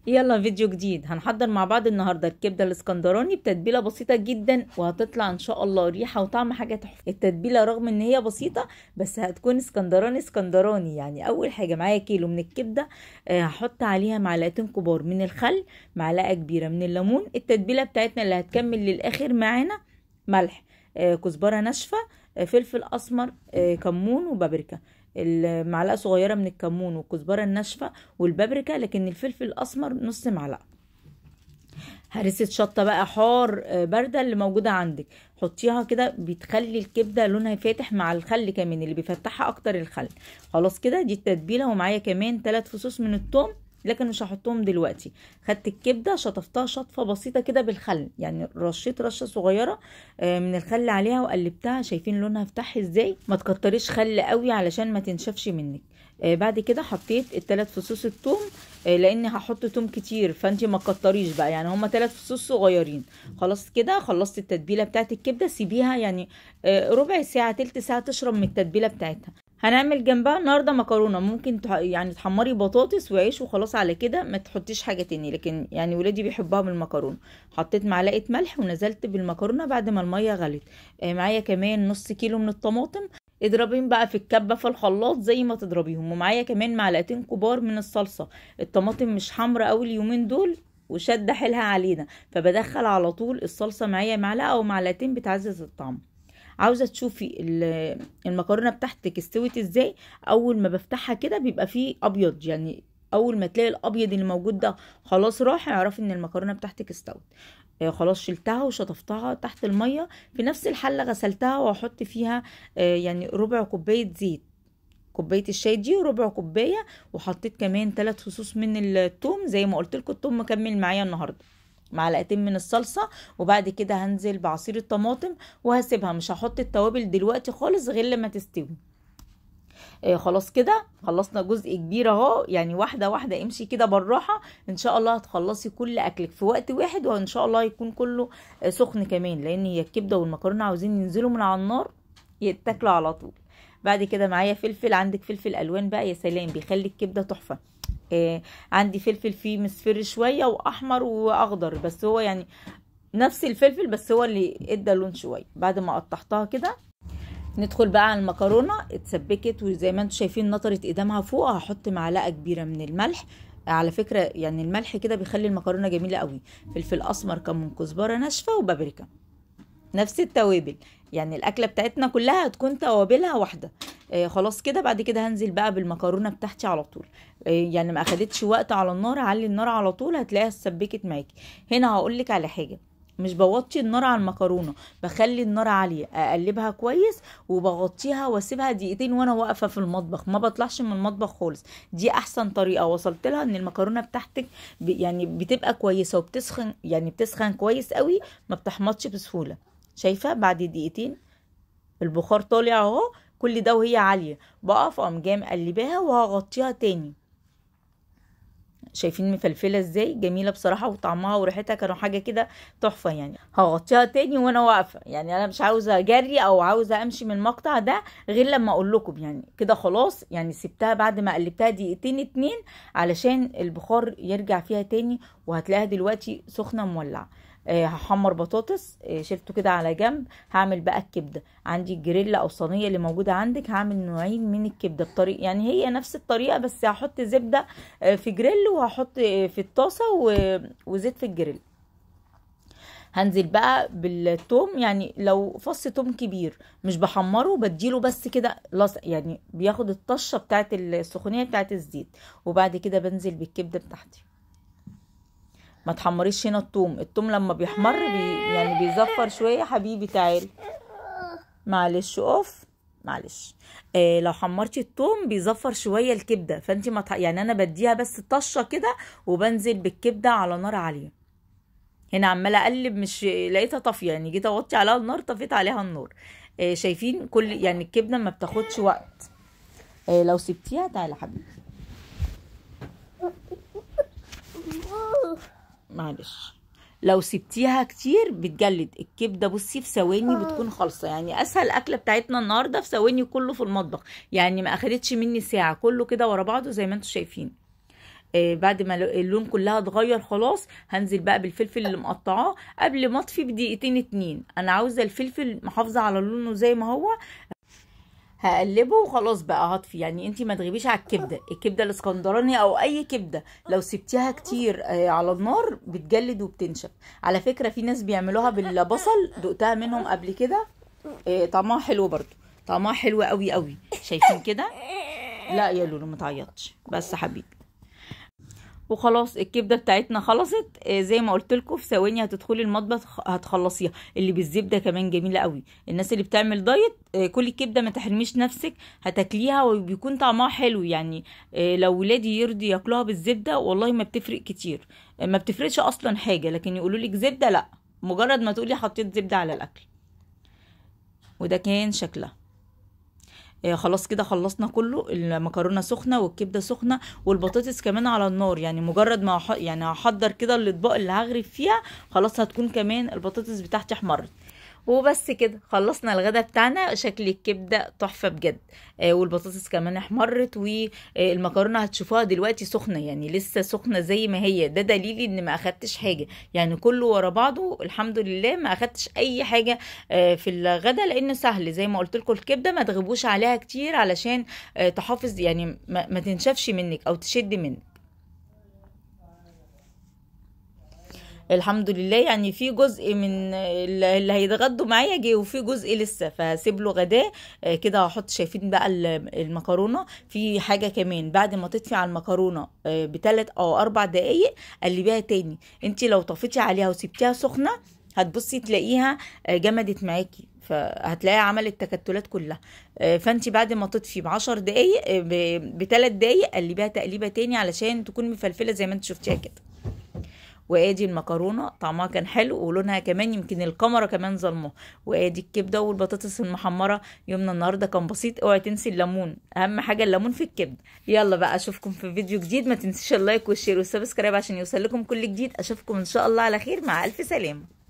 يلا فيديو جديد. هنحضر مع بعض النهارده الكبده الاسكندراني بتتبيله بسيطه جدا، وهتطلع ان شاء الله ريحه وطعم حاجه تحفه. التتبيله رغم ان هي بسيطه بس هتكون اسكندراني. يعني اول حاجه معايا كيلو من الكبده، هحط عليها معلقتين كبار من الخل، معلقه كبيره من الليمون. التتبيله بتاعتنا اللي هتكمل للاخر معانا ملح، كزبره ناشفه، فلفل اسمر، كمون وبابريكا. المعلقه صغيره من الكمون والكزبره الناشفه والبابريكا، لكن الفلفل الاسمر نص معلقه. هرسة شطه بقى حار بارده اللي موجوده عندك، حطيها كده، بتخلي الكبده لونها فاتح مع الخل كمان، اللي بيفتحها اكتر الخل. خلاص كده دي التتبيله. ومعايا كمان 3 فصوص من الثوم، لكن مش هحطهم دلوقتي. خدت الكبده شطفتها شطفه بسيطه كده بالخل، يعني رشيت رشه صغيره من الخل عليها وقلبتها. شايفين لونها فتح ازاي؟ ما تكتريش خل قوي علشان ما تنشفش منك. بعد كده حطيت ال3 فصوص الثوم، لاني هحط توم كتير، فانتي ما تكتريش بقى، يعني هما 3 فصوص صغيرين. خلاص كده خلصت التتبيله بتاعت الكبده. سيبيها يعني ربع ساعه تلت ساعه تشرب من التتبيله بتاعتها. هنعمل جنبها النهارده مكرونه، ممكن يعني تحمري بطاطس وعيش وخلاص على كده، ما تحطيش حاجه تاني، لكن يعني ولادي بيحبوها بالمكرونه. حطيت معلقه ملح ونزلت بالمكرونه بعد ما الميه غلت. معايا كمان نص كيلو من الطماطم، اضربيهم بقى في الكبه في الخلاط زي ما تضربيهم. ومعايا كمان معلقتين كبار من الصلصه. الطماطم مش حمرا قوي اليومين دول وشد حيلها علينا، فبدخل على طول الصلصه معايا معلقه او معلقتين بتعزز الطعم. عاوزه تشوفي المكرونه بتاعتك استوت ازاي؟ اول ما بفتحها كده بيبقى فيه ابيض، يعني اول ما تلاقي الابيض اللي موجود ده خلاص راح، اعرفي ان المكرونه بتاعتك استوت. خلاص شلتها وشطفتها تحت الميه. في نفس الحله غسلتها وهحط فيها يعني ربع كوبايه زيت، كوبايه الشاي دي وربع كوبايه. وحطيت كمان 3 فصوص من الثوم، زي ما قلت لكم الثوم مكمل معايا النهارده. معلقتين من الصلصه. وبعد كده هنزل بعصير الطماطم وهسيبها، مش هحط التوابل دلوقتي خالص غير لما تستوي. خلاص كده خلصنا جزء كبير اهو، يعني واحده واحده امشي كده بالراحه، ان شاء الله هتخلصي كل اكلك في وقت واحد، وان شاء الله يكون كله سخن كمان، لان هي الكبده والمكرونه عاوزين ينزلوا من على النار يتاكلوا على طول. بعد كده معايا فلفل، عندك فلفل الوان بقى يا سلام، بيخلي الكبده تحفه. عندي فلفل فيه مصفر شويه واحمر واخضر، بس هو يعني نفس الفلفل، بس هو اللي ادى لون شويه. بعد ما قطعتها كده ندخل بقى على المكرونه. اتسبكت وزي ما انتم شايفين نطرت قدامها فوق. هحط معلقه كبيره من الملح، على فكره يعني الملح كده بيخلي المكرونه جميله قوي. فلفل اسمر، كمون، كزبره ناشفه وبابريكا. نفس التوابل، يعني الاكله بتاعتنا كلها هتكون توابلها واحده. خلاص كده بعد كده هنزل بقى بالمكرونه بتاعتي على طول. يعني ما اخدتش وقت على النار، علي النار على طول هتلاقيها اتسبكت معاكي. هنا هقولك على حاجه، مش بوطي النار على المكرونه، بخلي النار عاليه، اقلبها كويس وبغطيها واسيبها دقيقتين وانا واقفه في المطبخ، ما بطلعش من المطبخ خالص. دي احسن طريقه وصلت لها، ان المكرونه بتاعتك يعني بتبقى كويسه وبتسخن، يعني بتسخن كويس قوي، ما بتحمطش بسهوله. شايفه بعد دقيقتين البخار طالع اهو، كل ده وهي عاليه، بقف اقوم جايه مقلباها وهغطيها تاني. شايفين مفلفله ازاي؟ جميله بصراحه، وطعمها وريحتها كانوا حاجه كده تحفه. يعني هغطيها تاني وانا واقفه، يعني انا مش عاوزه اجري او عاوزه امشي من المقطع ده غير لما اقول لكم. يعني كده خلاص، يعني سبتها بعد ما قلبتها دقيقتين 2 علشان البخار يرجع فيها تاني، وهتلاقيها دلوقتي سخنه مولعه. هحمر بطاطس، شلته كده على جنب. هعمل بقى الكبده، عندي الجريلا او الصينيه اللي موجوده عندك، هعمل نوعين من الكبده بطريقه، يعني هي نفس الطريقه، بس هحط زبده في جريل، وهحط في الطاسه وزيت في الجريل. هنزل بقى بالثوم، يعني لو فص ثوم كبير مش بحمره، بديله بس كده يعني بياخد الطشه بتاعت السخونيه بتاعت الزيت. وبعد كده بنزل بالكبده بتاعتي. ما تحمريش هنا الثوم لما بيحمر يعني بيزفر شويه. حبيبي تعال، معلش اقف، معلش. لو حمرتي الثوم بيزفر شويه الكبده، فانت ما يعني انا بديها بس طشه كده، وبنزل بالكبده على نار عاليه. هنا عماله اقلب، مش لقيتها طافيه، يعني جيت اوطي عليها النار طفيت عليها النار. شايفين كل يعني الكبده ما بتاخدش وقت. لو سبتيها، تعالى حبيبي، معلش. لو سبتيها كتير بتجلد الكبده. بصي في ثواني بتكون خالصه، يعني اسهل اكله بتاعتنا النهارده في ثواني، كله في المطبخ، يعني ما اخدتش مني ساعه، كله كده ورا بعضه زي ما انتم شايفين. بعد ما اللون كلها اتغير خلاص هنزل بقى بالفلفل اللي مقطعاه قبل ما اطفي بدقيقتين 2. انا عاوزه الفلفل محافظه على لونه زي ما هو. هقلبه وخلاص بقى هطفي. يعني انتي ما تغيبيش على الكبده الاسكندراني او اي كبده، لو سبتيها كتير على النار بتجلد وبتنشف. على فكره في ناس بيعملوها بالبصل، دقتها منهم قبل كده، طعمها حلو برضو، طعمها حلو قوي قوي. شايفين كده؟ لا يا لولو متعيطش بس حبيبي. وخلاص الكبده بتاعتنا خلصت. زي ما قلت لكم في ثواني هتدخلي المطبخ هتخلصيها. اللي بالزبده كمان جميله قوي. الناس اللي بتعمل دايت كل الكبده، ما تحرميش نفسك، هتاكليها وبيكون طعمها حلو. يعني لو ولادي يرضي ياكلوها بالزبده والله ما بتفرق كتير، ما بتفرقش اصلا حاجه، لكن يقولوا لك زبده لا، مجرد ما تقولي حطيت زبده على الاكل. وده كان شكلها. خلاص كده خلصنا كله. المكرونه سخنه والكبده سخنه والبطاطس كمان على النار. يعني مجرد ما يعني هحضر كده الاطباق اللي هغرف فيها خلاص هتكون كمان البطاطس بتاعتي احمرت. وبس كده خلصنا الغدا بتاعنا. شكل الكبده تحفه بجد، والبطاطس كمان احمرت، والمكرونه هتشوفوها دلوقتي سخنه، يعني لسه سخنه زي ما هي. ده دليل ان ما اخدتش حاجه، يعني كله ورا بعضه الحمد لله ما اخدتش اي حاجه في الغدا، لانه سهل. زي ما قلت لكم الكبده ما تغيبوش عليها كتير علشان تحافظ، يعني ما تنشفش منك او تشد منك. الحمد لله. يعني في جزء من اللي هيتغدوا معايا جه، وفي جزء لسه، فهسيب له غداه كده. هحط، شايفين بقى المكرونه. في حاجه كمان، بعد ما تطفي على المكرونه ب3 أو 4 دقايق قلبيها تاني. انت لو طفيتي عليها وسبتيها سخنه هتبصي تلاقيها جمدت معاكي، فهتلاقيها عملت تكتلات كلها. فانت بعد ما تطفي ب10 دقايق ب3 دقايق قلبيها تقليبه تاني علشان تكون مفلفله زي ما انت شفتيها كده. وادي المكرونه طعمها كان حلو ولونها كمان يمكن الكاميرا كمان ظلمه. وادي الكبده والبطاطس المحمره. يومنا النهارده كان بسيط. اوعي تنسي الليمون، اهم حاجه الليمون في الكبده. يلا بقى اشوفكم في فيديو جديد. ما تنسيش اللايك والشير والسبسكرايب عشان يوصل لكم كل جديد. اشوفكم ان شاء الله على خير. مع الف سلامه.